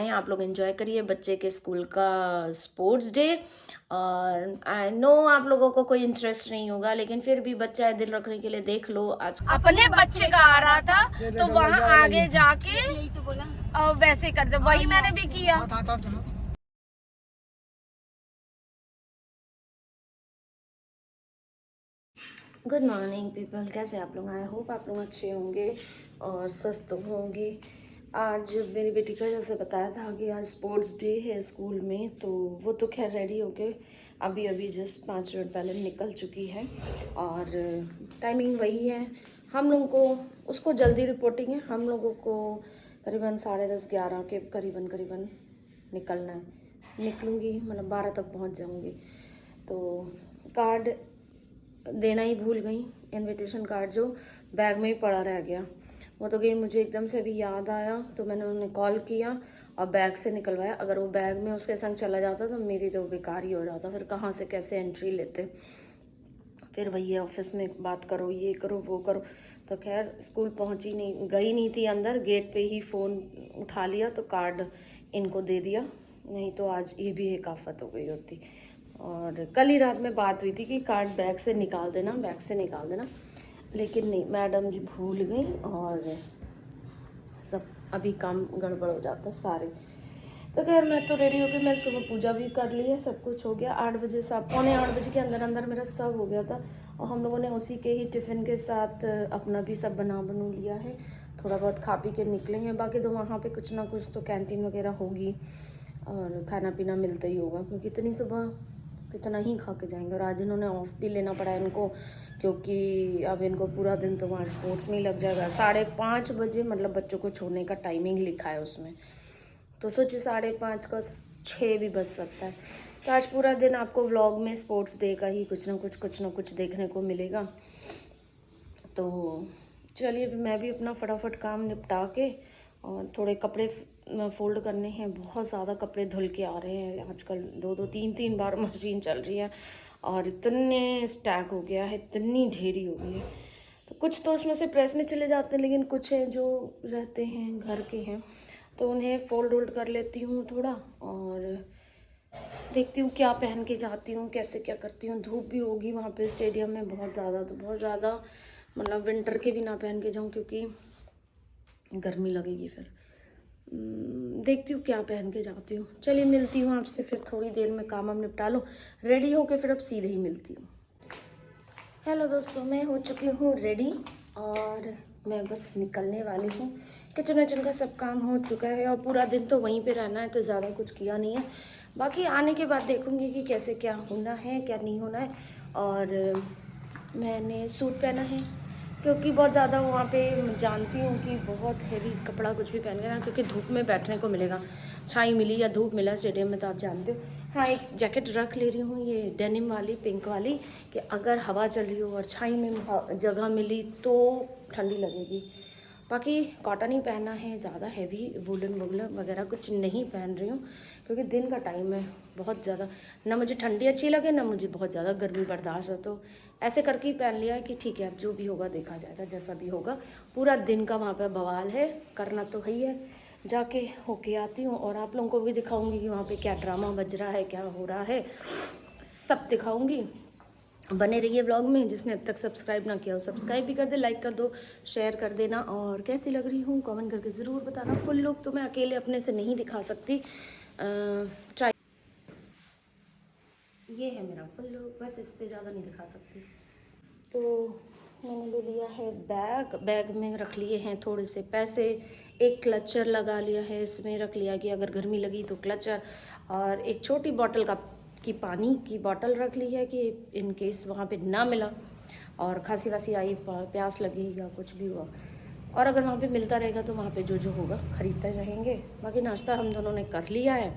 आए, आप लोग एंजॉय करिए बच्चे के स्कूल का स्पोर्ट्स डे। और आई नो आप लोगों को कोई इंटरेस्ट नहीं होगा, लेकिन फिर भी बच्चा दिल रखने के लिए देख लो। आज अपने बच्चे का आ रहा था तो वहाँ आगे जाके यही तो बोला वैसे कर दे, वही मैंने भी किया। गुड मॉर्निंग पीपल, कैसे आप लोग? आई होप आप लोग अच्छे होंगे और स्वस्थ होंगे। आज मेरी बेटी का जैसे बताया था कि आज स्पोर्ट्स डे है स्कूल में, तो वो तो खैर रेडी होके अभी अभी जस्ट 5 मिनट पहले निकल चुकी है। और टाइमिंग वही है, हम लोगों को उसको जल्दी रिपोर्टिंग है, हम लोगों को करीबन 10:30-11 के करीबन निकलना है। निकलूँगी मतलब 12 तक पहुँच जाऊँगी। तो कार्ड देना ही भूल गई, इनविटेशन कार्ड जो बैग में ही पड़ा रह गया। वो तो गई, मुझे एकदम से भी याद आया तो मैंने उन्हें कॉल किया और बैग से निकलवाया। अगर वो बैग में उसके संग चला जाता तो मेरी तो बेकार ही हो जाता, फिर कहाँ से कैसे एंट्री लेते। फिर भैया ऑफिस में बात करो, ये करो वो करो, तो खैर स्कूल पहुंची नहीं, गई नहीं थी अंदर, गेट पे ही फ़ोन उठा लिया तो कार्ड इनको दे दिया, नहीं तो आज ये भी एक आफत हो गई होती। और कल ही रात में बात हुई थी कि कार्ड बैग से निकाल देना, लेकिन नहीं, मैडम जी भूल गई और सब अभी काम गड़बड़ हो जाता सारे। तो खैर मैं तो रेडी हो गई, मैं सुबह पूजा भी कर ली है, सब कुछ हो गया। 8 बजे सब 8:45 के अंदर मेरा सब हो गया था। और हम लोगों ने उसी के ही टिफ़िन के साथ अपना भी सब बनू लिया है। थोड़ा बहुत खा पी के निकलेंगे, बाकी तो वहाँ पे कुछ ना कुछ तो कैंटीन वगैरह होगी और खाना पीना मिलता ही होगा, क्योंकि इतनी सुबह कितना ही खा के जाएंगे। और आज इन्होंने ऑफ भी लेना पड़ा इनको, क्योंकि अब इनको पूरा दिन तो वहाँ स्पोर्ट्स में ही लग जाएगा। 5:30 बजे मतलब बच्चों को छोड़ने का टाइमिंग लिखा है उसमें, तो सोचिए 5:30 का 6 भी बज सकता है। तो आज पूरा दिन आपको व्लॉग में स्पोर्ट्स डे का ही कुछ ना कुछ देखने को मिलेगा। तो चलिए मैं भी अपना फटाफट काम निपटा के, और थोड़े कपड़े फोल्ड करने हैं। बहुत ज़्यादा कपड़े धुल के आ रहे हैं आजकल, 2-2 3-3 बार मशीन चल रही है और इतने स्टैक हो गया है, इतनी ढेरी हो गई है। तो कुछ तो उसमें से प्रेस में चले जाते हैं, लेकिन कुछ हैं जो रहते हैं घर के हैं, तो उन्हें फोल्ड कर लेती हूँ थोड़ा, और देखती हूँ क्या पहन के जाती हूँ, कैसे क्या करती हूँ। धूप भी होगी वहाँ पे स्टेडियम में बहुत ज़्यादा, तो बहुत ज़्यादा मतलब विंटर के भी ना पहन के जाऊँ, क्योंकि गर्मी लगेगी फिर। देखती हूँ क्या पहन के जाती हूँ। चलिए मिलती हूँ आपसे फिर थोड़ी देर में, काम हम निपटा लूँ, रेडी होके फिर अब सीधे ही मिलती हूँ। हेलो दोस्तों, मैं हो चुकी हूँ रेडी और मैं बस निकलने वाली हूँ। किचन का सब काम हो चुका है और पूरा दिन तो वहीं पे रहना है, तो ज़्यादा कुछ किया नहीं है। बाकी आने के बाद देखूँगी कि कैसे क्या होना है क्या नहीं होना है। और मैंने सूट पहना है, क्योंकि बहुत ज़्यादा वहाँ पे जानती हूँ कि बहुत हैवी कपड़ा कुछ भी पहन के ना, क्योंकि धूप में बैठने को मिलेगा, छाई मिली या धूप मिला स्टेडियम में तो आप जानते हो। हाँ, एक जैकेट रख ले रही हूँ, ये डेनिम वाली पिंक वाली, कि अगर हवा चल रही हो और छाई में जगह मिली तो ठंडी लगेगी। बाकी कॉटन ही पहना है, ज़्यादा हैवी वुलन वगैरह कुछ नहीं पहन रही हूँ, क्योंकि दिन का टाइम है बहुत ज़्यादा, ना मुझे ठंडी अच्छी लगे ना मुझे बहुत ज़्यादा गर्मी बर्दाश्त हो, तो ऐसे करके ही पहन लिया है कि ठीक है अब जो भी होगा देखा जाएगा, जैसा भी होगा। पूरा दिन का वहाँ पे बवाल है, करना तो है ही है। जाके होके आती हूँ और आप लोगों को भी दिखाऊंगी कि वहाँ पे क्या ड्रामा बज रहा है, क्या हो रहा है, सब दिखाऊंगी। बने रहिए ब्लॉग में। जिसने अब तक सब्सक्राइब ना किया हो सब्सक्राइब भी कर दे, लाइक कर दो, शेयर कर देना, और कैसी लग रही हूँ कमेंट करके ज़रूर बताना। फुल लुक तो मैं अकेले अपने से नहीं दिखा सकती, ट्राई, ये है मेरा फुल लुक, बस इससे ज़्यादा नहीं दिखा सकती। तो मैंने ले लिया है बैग में रख लिए हैं थोड़े से पैसे, एक क्लचर लगा लिया है, इसमें रख लिया कि अगर गर्मी लगी तो क्लचर, और एक छोटी बॉटल की पानी की बॉटल रख ली है कि इन केस वहाँ पे ना मिला और खांसी वासी आई, प्यास लगी या कुछ भी हुआ, और अगर वहाँ पे मिलता रहेगा तो वहाँ पे जो होगा ख़रीदते रहेंगे। बाकी नाश्ता हम दोनों ने कर लिया है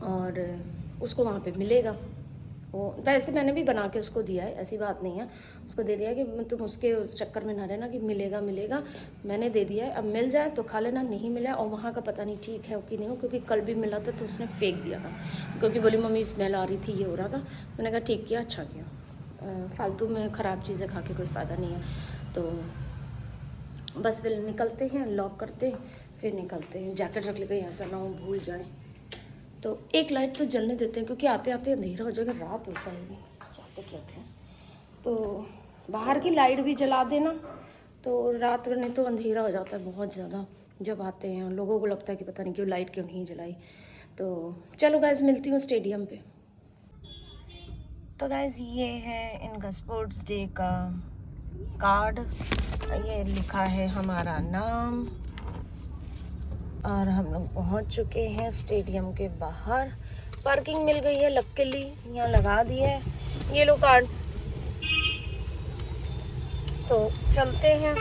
और उसको वहाँ पे मिलेगा। वो वैसे मैंने भी बना के उसको दिया है, ऐसी बात नहीं है, उसको दे दिया कि तुम उसके चक्कर में ना रहना कि मिलेगा, मैंने दे दिया है। अब मिल जाए तो खा लेना, नहीं मिला और वहाँ का पता नहीं ठीक है कि नहीं हो, क्योंकि कल भी मिला था तो उसने फेंक दिया था, क्योंकि बोली मम्मी स्मेल आ रही थी, ये हो रहा था। मैंने कहा ठीक किया, अच्छा किया, फालतू में ख़राब चीज़ें खा के कोई फ़ायदा नहीं है। तो बस फिर निकलते हैं, लॉक करते फिर निकलते हैं। जैकेट रख ले कहीं ऐसा ना हो भूल जाए। तो एक लाइट तो जलने देते हैं क्योंकि आते आते अंधेरा हो जाएगा, रात हो जाएगी। जैकेट रख लें तो बाहर की लाइट भी जला देना, तो रात में तो अंधेरा हो जाता है बहुत ज़्यादा जब आते हैं। लोगों को लगता है कि पता नहीं क्यों लाइट क्यों नहीं जलाई। तो चलो गाइस, मिलती हूँ स्टेडियम पे। तो गाइस ये है इनका स्पोर्ट्स डे का कार्ड, ये लिखा है हमारा नाम, और हम लोग पहुँच चुके हैं स्टेडियम के बाहर। पार्किंग मिल गई है लकीली, यहाँ लगा दी है ये लो कार्ड। तो चलते हैं।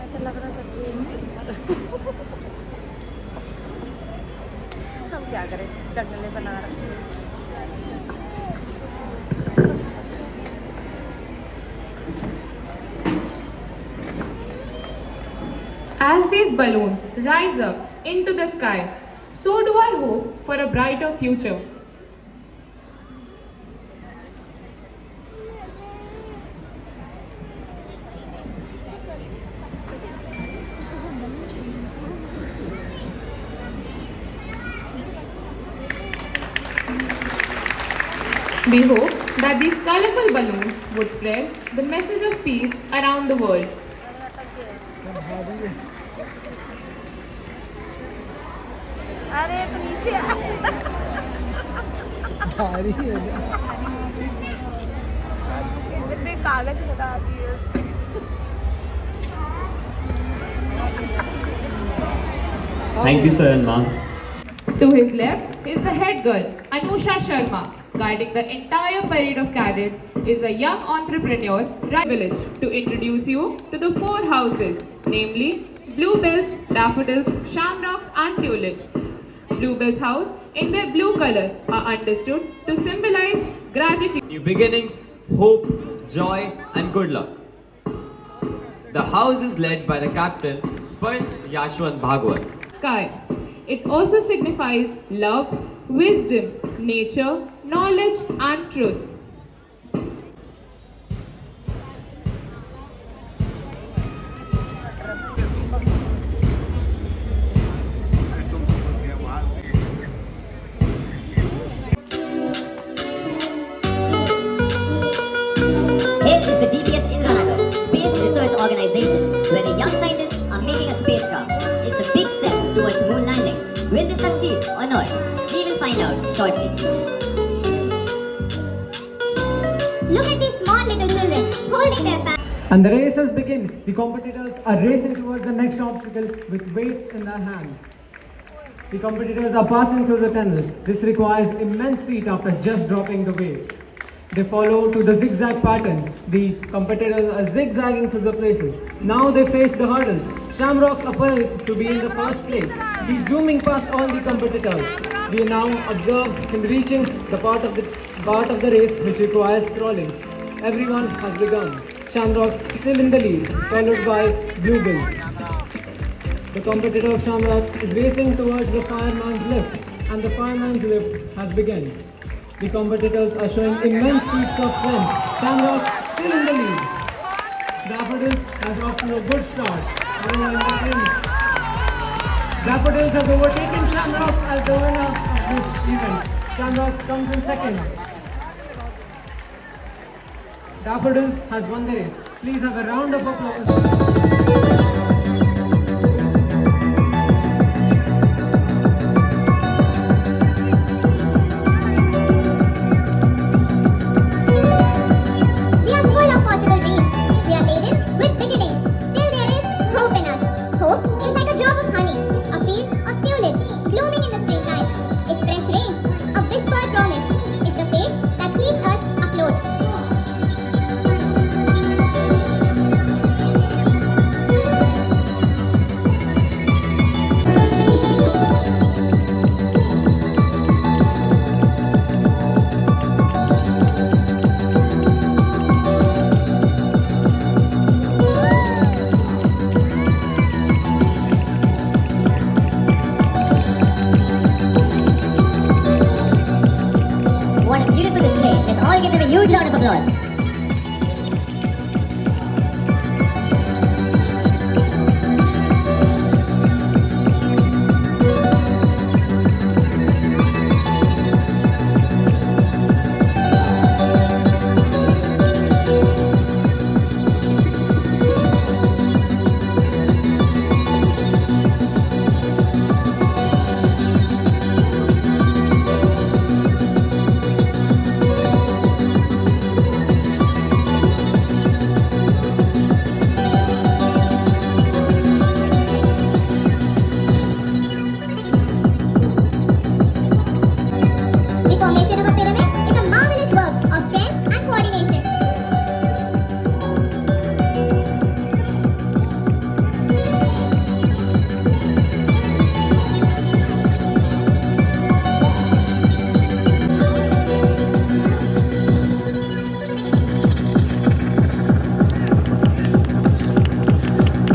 ऐसा लग रहा सब्जी हम क्या करें, चटनी बना रहे हैं। As these balloons rise up into the sky, so do our hope for a brighter future. We hope that these colorful balloons would spread the message of peace around the world. अरे तो नीचे कागज लगा दिए। Thank you, sir and ma'am. To his left is the head girl, Anusha Sharma. Guiding the entire parade of cadets is a young entrepreneur, Rai Village, to introduce you to the 4 houses, namely Bluebells, Daffodils, Shamrocks and Tulips. Bluebells house in their blue color are understood to symbolize gratitude. New beginnings, hope, joy, and good luck. The house is led by the captain, Sparsh Yashwant Bhagwat. Sky. It also signifies love, wisdom, nature, knowledge and truth. Here is the DBS Indranagar Space Research Organization, where the young scientists are making a spacecraft. It's a big step towards moon landing. Will they succeed or not? We will find out shortly. Look at these small little children holding their families. And the race has begun. The competitors are racing towards the next obstacle with weights in their hands. The competitors are passing through the tunnel. This requires immense feat after just dropping the weights. They follow to the zigzag pattern. The competitors are zigzagging through the places. Now they face the hurdles. Shamrocks appears to be in the first place. He's zooming past all the competitors. We now observe him reaching the part of the race which requires crawling. Everyone has begun. Shamrocks still in the lead, followed by Bluebells. The competitor of Shamrocks is racing towards the fireman's lift, and the fireman's lift has begun. The competitors are showing immense feats of strength. Shamrocks still in the lead. Daffodils has off to a good start. Daffodils has overtaken Shamrocks as the winner of this event. Shamrocks comes in second. Daffodils has won the race. Please have a round of applause. We are full of possible dreams. We are laden with beginnings. Still there is hope in us. Hope is like a drop of honey, a field of tulips blooming in the springtime. It's fresh rain, a whispered promise. It's the faith that keeps us afloat. applause. The formation of a pyramid is a marvelous work of strength and coordination.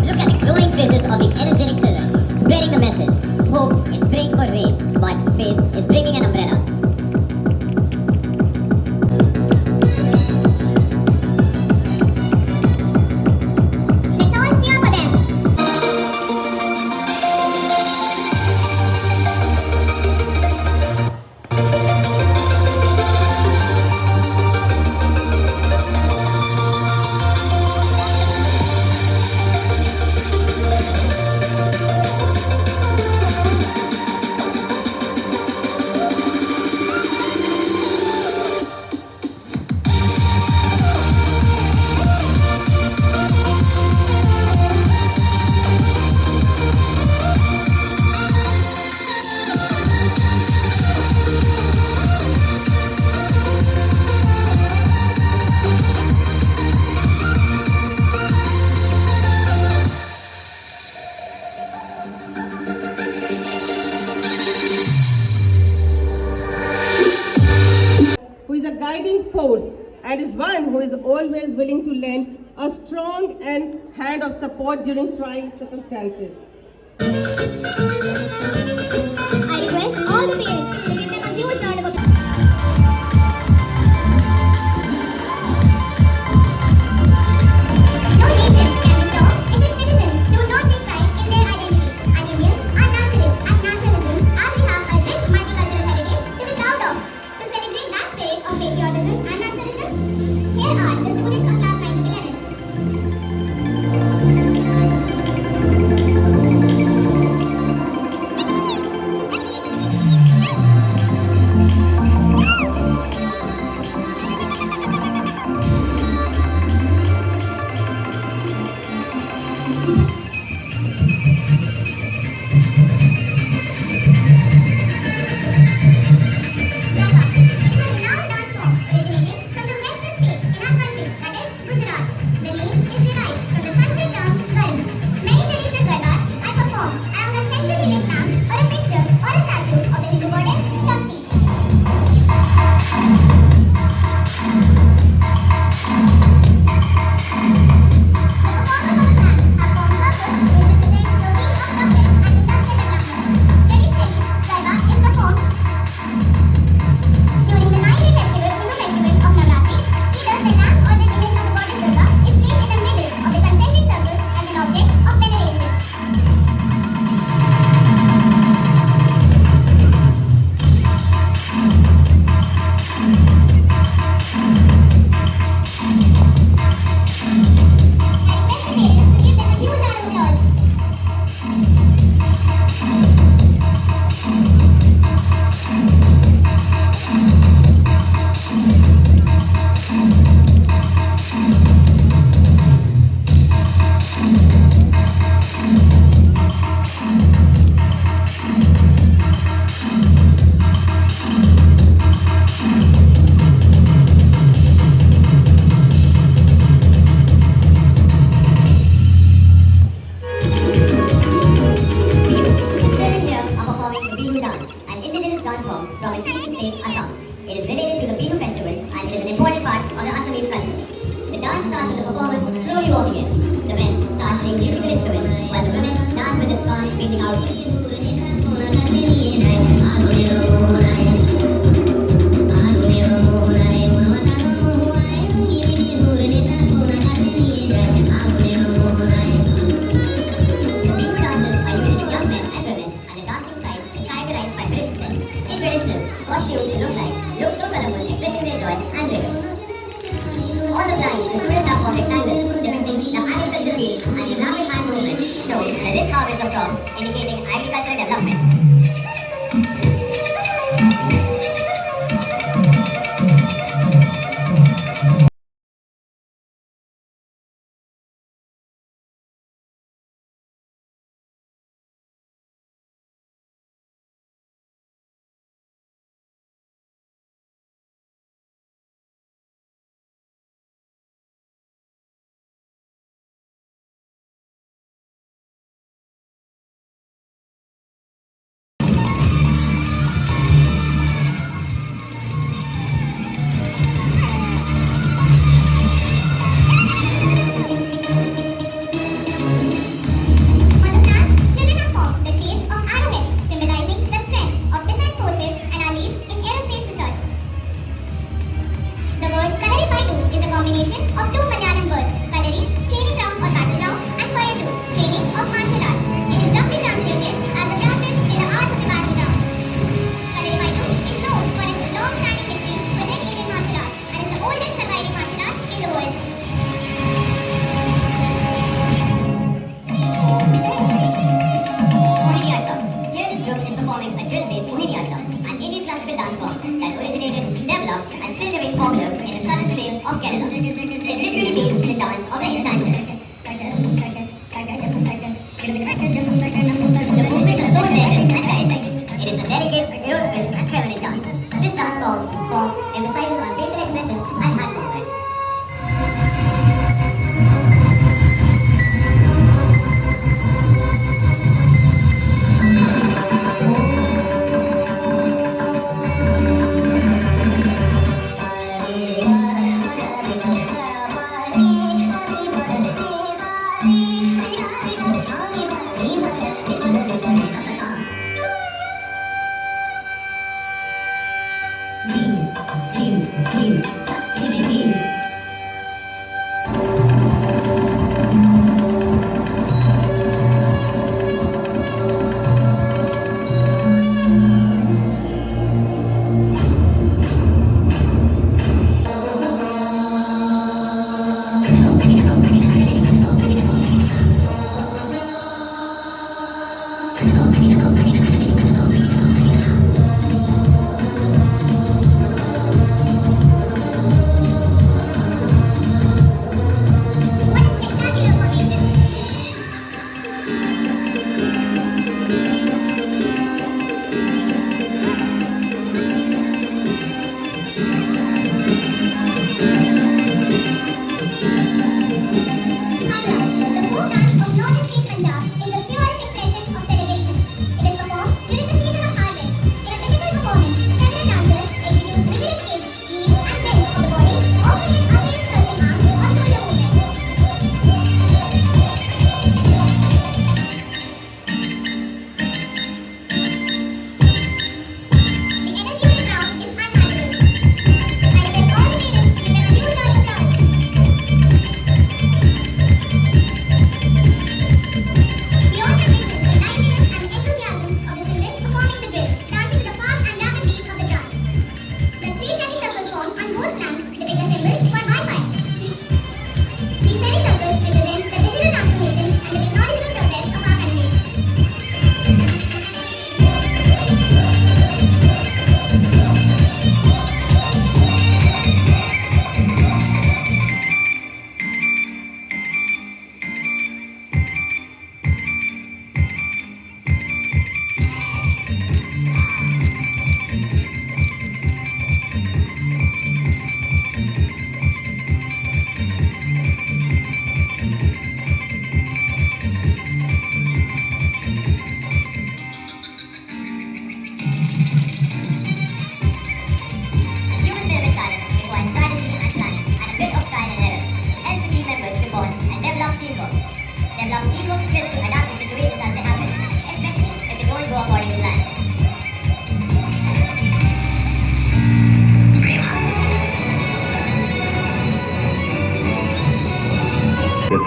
Look at the glowing faces of these energetic children, spreading the message. Hope is praying for rain, but faith is bringing an umbrella. Let's all cheer for them. Who is a guiding force and is one who is always willing to lend a strong and hand of support during trying circumstances. I request all the parents to give them a huge round of applause. No nation can be strong if its citizens do not take pride in their identity. And Indians are naturalists and nationalism as we have a rich multicultural heritage to be proud of. To celebrate that spirit of patriotism and nationalism, here are the students of class 9 to 11. dance form that originated, developed, and still remains popular in the southern state of Kerala. It literally means the dance of the enchantress. The movement is so delicate and childlike. It is a delicate, graceful, and feminine dance. This dance form emphasizes on facial expressions and hand movements.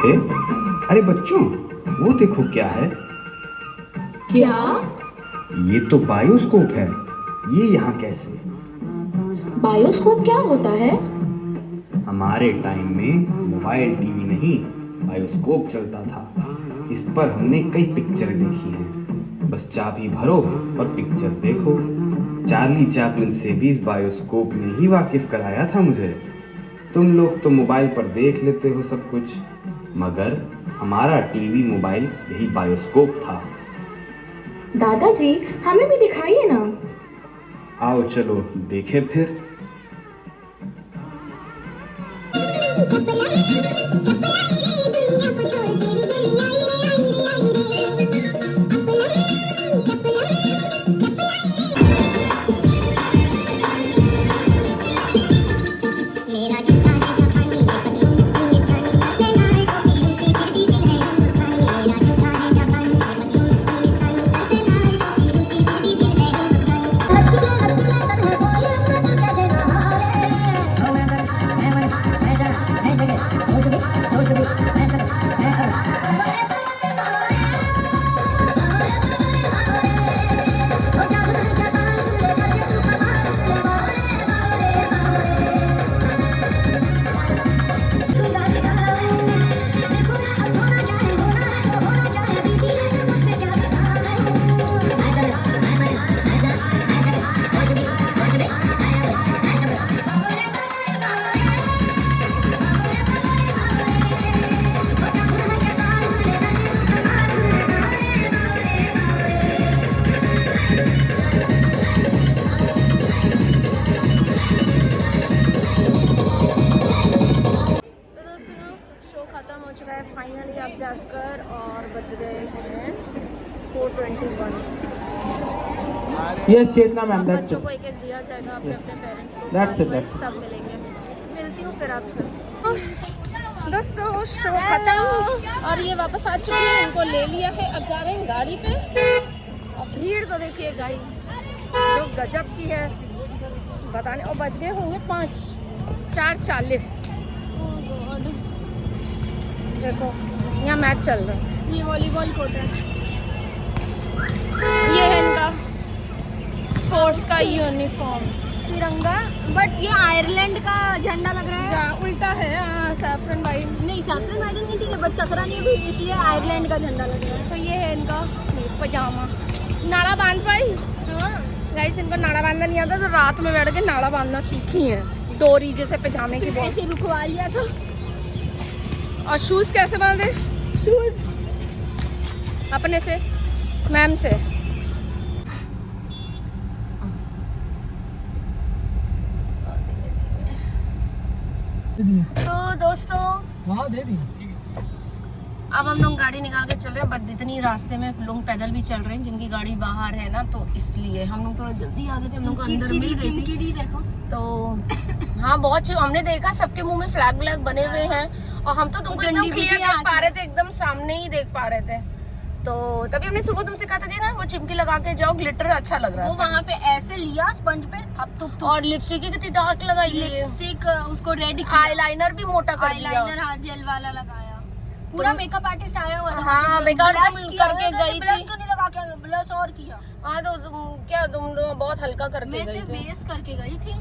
थे। अरे बच्चों, वो देखो क्या है। क्या? ये तो बायोस्कोप है। ये यहाँ कैसे? बायोस्कोप क्या होता है? हमारे टाइम में मोबाइल टीवी नहीं, बायोस्कोप चलता था। इस पर हमने कई पिक्चर देखी हैं। बस चाबी भरो और पिक्चर देखो। चार्ली चैपलिन से भी इस बायोस्कोप ने ही वाकिफ कराया था मुझे। तुम लोग तो मोबाइल पर देख लेते हो सब कुछ, मगर हमारा टीवी मोबाइल यही बायोस्कोप था। दादाजी, हमें भी दिखाइए ना। आओ चलो देखें फिर। Yes, Chetna ma'am, that's बच्चों it. को एक एक दिया जाएगा अपने अपने पेरेंट्स को। That's it, Class-wise तब मिलेंगे। मिलती हूँ फिर आपसे। दोस्तों शो खत्म और ये वापस आ चुके हैं, इनको ले लिया है, अब जा रहे हैं गाड़ी पे। और भीड़ तो देखिए गाइस जो गजब की है बताने। और बज गए होंगे 4:40। देखो यहाँ मैच चल रहा है, ये वॉलीबॉल कोर्ट है। ये है इनका स्पोर्ट्स का यूनिफॉर्म तिरंगा, बट ये आयरलैंड का झंडा लग रहा है। जहाँ उल्टा है सैफरन वाइट। नहीं, सैफरन वाइट नहीं, ठीक है, बट चक्रा नहीं भी, इसलिए आयरलैंड का झंडा लग रहा है। तो ये है इनका पजामा। नाड़ा बांध पाई? हाँ, गाइस इनको नाड़ा बांधना नहीं आता तो रात में बैठ के नाड़ा बांधना सीखी है, डोरी जैसे पजामे की बहुत। ऐसे रुकवा लिया था। और शूज कैसे बांधे? शूज अपने से, मैम से। तो दोस्तों हाँ दे दी। अब हम लोग गाड़ी निकाल के चल रहे हैं, बट इतनी रास्ते में लोग पैदल भी चल रहे हैं जिनकी गाड़ी बाहर है ना, तो इसलिए हम लोग थोड़ा जल्दी आ गए थे। हम लोग को अंदर मिल गई थी देखो तो हाँ बहुत हमने देखा सबके मुंह में फ्लैग व्लैग बने हुए हैं और हम तो तुमको एकदम क्लियर देख पा रहे थे, एकदम सामने ही देख पा रहे थे। तो तभी हमने सुबह तुमसे कहा था कि ना वो चिमकी लगा के जाओ, ग्लिटर अच्छा लग रहा वो है। वहाँ पे ऐसे लिया स्पंज पे थप थप और लिपस्टिक कितनी डार्क लगाई है, लिपस्टिक उसको रेड किया, आईलाइनर भी मोटा कर दिया। आईलाइनर हाँ जेल वाला लगाया। पूरा मेकअप आर्टिस्ट आया हुआ था। हाँ मेकअप करके गई ब्लश थी। तो नहीं लगा के, ब्लश और किया। हाँ तो तुम बहुत हल्का करके मैं गई सिर्फ थी। बेस करके गई थी।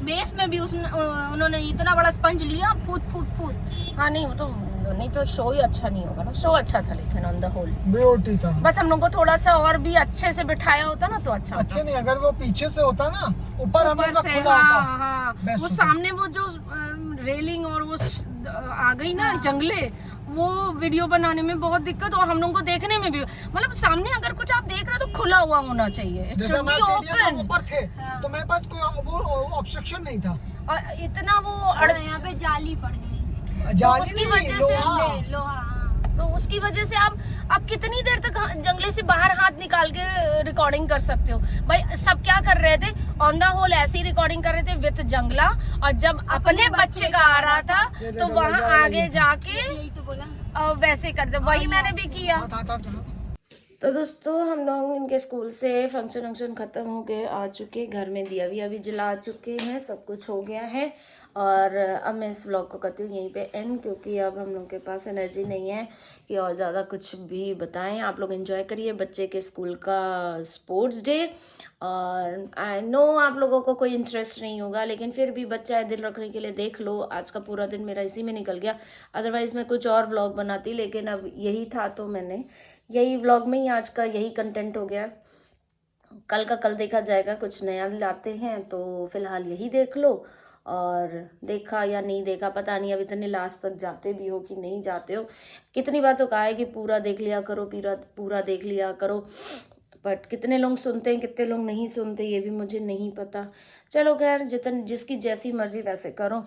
बेस में भी उन्होंने इतना बड़ा स्पंज लिया, फूट फूट फूट। हाँ नहीं वो तो नहीं तो शो ही अच्छा नहीं होगा ना। शो अच्छा था लेकिन ऑन द होल बेओटी था। बस हम लोग को थोड़ा सा और भी अच्छे से बिठाया होता ना तो अच्छा होता। अच्छे नहीं, अगर वो पीछे से होता ना, ऊपर हम लोग का से खुला होता। हाँ Best वो होता। सामने वो जो रेलिंग और वो आ गई ना जंगले, वो वीडियो बनाने में बहुत दिक्कत और हम लोग को देखने में भी, मतलब सामने अगर कुछ आप देख रहे हो तो खुला हुआ होना चाहिए। It जैसे should मैं be स्टेडियम open। ऊपर थे तो मेरे पास कोई वो ऑब्स्ट्रक्शन नहीं था। और इतना वो यहाँ पे जाली पड़ गई, जाली उसकी नहीं, वजह से लोहा। लोहा। तो उसकी वजह से आप कितनी देर तक जंगले से बाहर हाथ निकाल के रिकॉर्डिंग कर सकते हो भाई। सब क्या कर रहे थे ऑन द होल, ऐसी रिकॉर्डिंग कर रहे थे विथ जंगला। और जब अपने बच्चे का आ रहा था तो वहाँ आगे जाके यही तो बोला, वैसे करते, वही मैंने भी किया। था। तो दोस्तों हम लोग इनके स्कूल से फंक्शन खत्म हो गए, आ चुके घर में, दिया भी अभी जला चुके हैं, सब कुछ हो गया है। और अब मैं इस व्लॉग को करती हूँ यहीं पे एंड, क्योंकि अब हम लोग के पास एनर्जी नहीं है कि और ज़्यादा कुछ भी बताएं। आप लोग एंजॉय करिए बच्चे के स्कूल का स्पोर्ट्स डे। और आई नो आप लोगों को कोई इंटरेस्ट नहीं होगा, लेकिन फिर भी बच्चा है, दिल रखने के लिए देख लो। आज का पूरा दिन मेरा इसी में निकल गया, अदरवाइज़ मैं कुछ और व्लॉग बनाती, लेकिन अब यही था तो मैंने यही व्लॉग में ही आज का यही कंटेंट हो गया। कल का कल देखा जाएगा, कुछ नया लाते हैं तो फिलहाल यही देख लो। और देखा या नहीं देखा पता नहीं, अब इतने लास्ट तक जाते भी हो कि नहीं जाते हो। कितनी बार तो कहा है कि पूरा देख लिया करो, पूरा देख लिया करो, बट कितने लोग सुनते हैं कितने लोग नहीं सुनते ये भी मुझे नहीं पता। चलो खैर जिसकी जैसी मर्जी वैसे करो।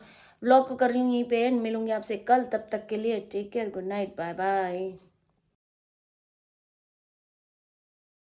व्लॉग को कर रही हूँ यहीं पे एंड, मिलूंगी आपसे कल, तब तक के लिए take care, good night, bye bye.